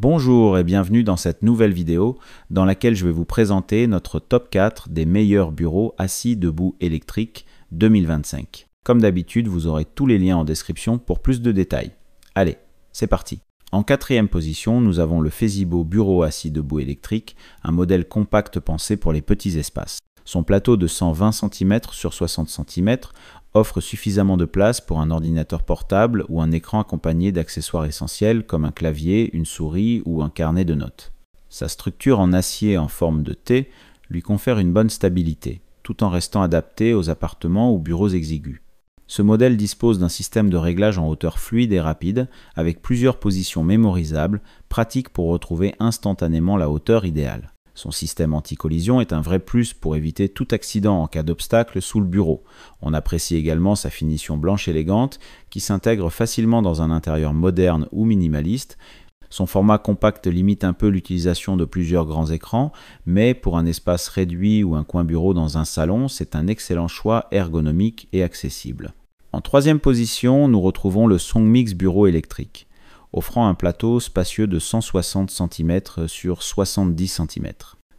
Bonjour et bienvenue dans cette nouvelle vidéo dans laquelle je vais vous présenter notre top 4 des meilleurs bureaux assis debout électriques 2025. Comme d'habitude, vous aurez tous les liens en description pour plus de détails. Allez, c'est parti. En quatrième position, nous avons le Feasibo bureau assis debout électrique, un modèle compact pensé pour les petits espaces. Son plateau de 120 cm sur 60 cm offre suffisamment de place pour un ordinateur portable ou un écran accompagné d'accessoires essentiels comme un clavier, une souris ou un carnet de notes. Sa structure en acier en forme de T lui confère une bonne stabilité, tout en restant adapté aux appartements ou bureaux exigus. Ce modèle dispose d'un système de réglage en hauteur fluide et rapide, avec plusieurs positions mémorisables, pratique pour retrouver instantanément la hauteur idéale. Son système anti-collision est un vrai plus pour éviter tout accident en cas d'obstacle sous le bureau. On apprécie également sa finition blanche élégante qui s'intègre facilement dans un intérieur moderne ou minimaliste. Son format compact limite un peu l'utilisation de plusieurs grands écrans, mais pour un espace réduit ou un coin bureau dans un salon, c'est un excellent choix ergonomique et accessible. En troisième position, nous retrouvons le Songmix bureau électrique, offrant un plateau spacieux de 160 cm sur 70 cm.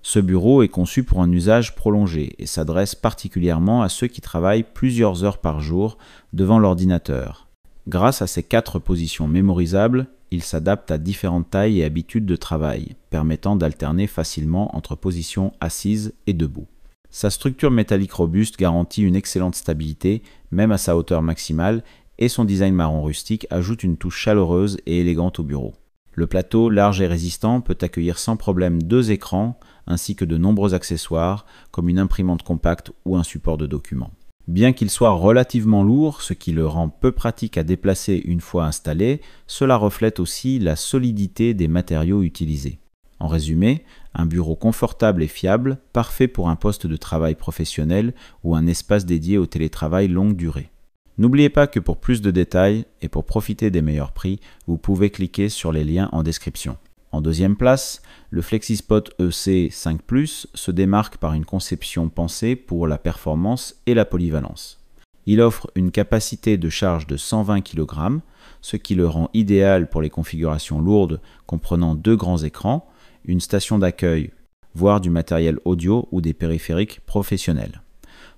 Ce bureau est conçu pour un usage prolongé et s'adresse particulièrement à ceux qui travaillent plusieurs heures par jour devant l'ordinateur. Grâce à ses 4 positions mémorisables, il s'adapte à différentes tailles et habitudes de travail, permettant d'alterner facilement entre positions assises et debout. Sa structure métallique robuste garantit une excellente stabilité, même à sa hauteur maximale, et son design marron rustique ajoute une touche chaleureuse et élégante au bureau. Le plateau, large et résistant, peut accueillir sans problème 2 écrans, ainsi que de nombreux accessoires, comme une imprimante compacte ou un support de documents. Bien qu'il soit relativement lourd, ce qui le rend peu pratique à déplacer une fois installé, cela reflète aussi la solidité des matériaux utilisés. En résumé, un bureau confortable et fiable, parfait pour un poste de travail professionnel ou un espace dédié au télétravail longue durée. N'oubliez pas que pour plus de détails et pour profiter des meilleurs prix, vous pouvez cliquer sur les liens en description. En deuxième place, le FlexiSpot EC5 Plus se démarque par une conception pensée pour la performance et la polyvalence. Il offre une capacité de charge de 120 kg, ce qui le rend idéal pour les configurations lourdes comprenant 2 grands écrans, une station d'accueil, voire du matériel audio ou des périphériques professionnels.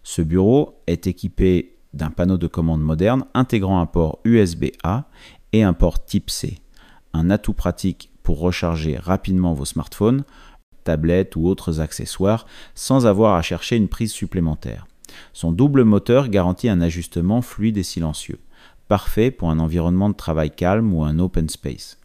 Ce bureau est équipé d'un panneau de commande moderne intégrant un port USB-A et un port Type C, un atout pratique pour recharger rapidement vos smartphones, tablettes ou autres accessoires sans avoir à chercher une prise supplémentaire. Son double moteur garantit un ajustement fluide et silencieux, parfait pour un environnement de travail calme ou un open space.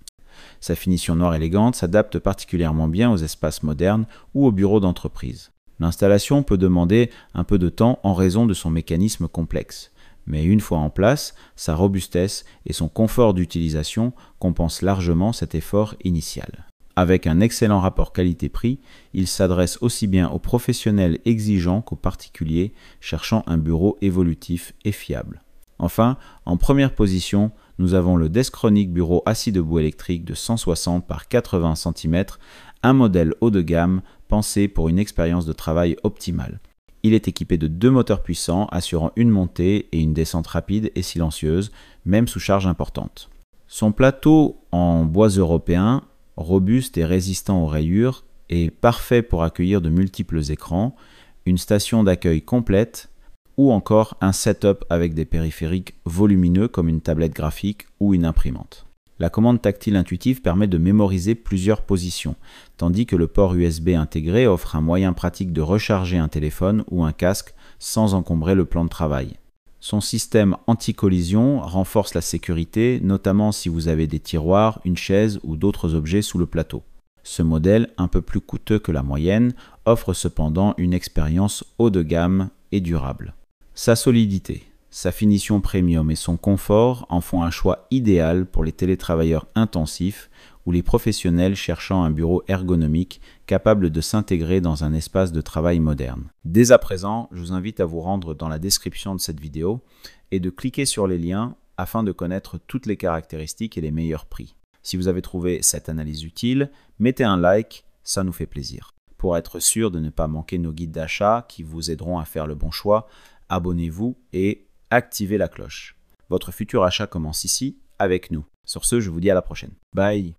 Sa finition noire élégante s'adapte particulièrement bien aux espaces modernes ou aux bureaux d'entreprise. L'installation peut demander un peu de temps en raison de son mécanisme complexe, mais une fois en place, sa robustesse et son confort d'utilisation compensent largement cet effort initial. Avec un excellent rapport qualité-prix, il s'adresse aussi bien aux professionnels exigeants qu'aux particuliers cherchant un bureau évolutif et fiable. Enfin, en première position, nous avons le Deskronic bureau assis debout électrique de 160 par 80 cm, un modèle haut de gamme pensé pour une expérience de travail optimale. Il est équipé de 2 moteurs puissants assurant une montée et une descente rapide et silencieuse, même sous charge importante. Son plateau en bois européen, robuste et résistant aux rayures, est parfait pour accueillir de multiples écrans, une station d'accueil complète ou encore un setup avec des périphériques volumineux comme une tablette graphique ou une imprimante. La commande tactile intuitive permet de mémoriser plusieurs positions, tandis que le port USB intégré offre un moyen pratique de recharger un téléphone ou un casque sans encombrer le plan de travail. Son système anti-collision renforce la sécurité, notamment si vous avez des tiroirs, une chaise ou d'autres objets sous le plateau. Ce modèle, un peu plus coûteux que la moyenne, offre cependant une expérience haut de gamme et durable. Sa solidité, sa finition premium et son confort en font un choix idéal pour les télétravailleurs intensifs ou les professionnels cherchant un bureau ergonomique capable de s'intégrer dans un espace de travail moderne. Dès à présent, je vous invite à vous rendre dans la description de cette vidéo et de cliquer sur les liens afin de connaître toutes les caractéristiques et les meilleurs prix. Si vous avez trouvé cette analyse utile, mettez un like, ça nous fait plaisir. Pour être sûr de ne pas manquer nos guides d'achat qui vous aideront à faire le bon choix, abonnez-vous et activez la cloche. Votre futur achat commence ici avec nous. Sur ce, je vous dis à la prochaine. Bye!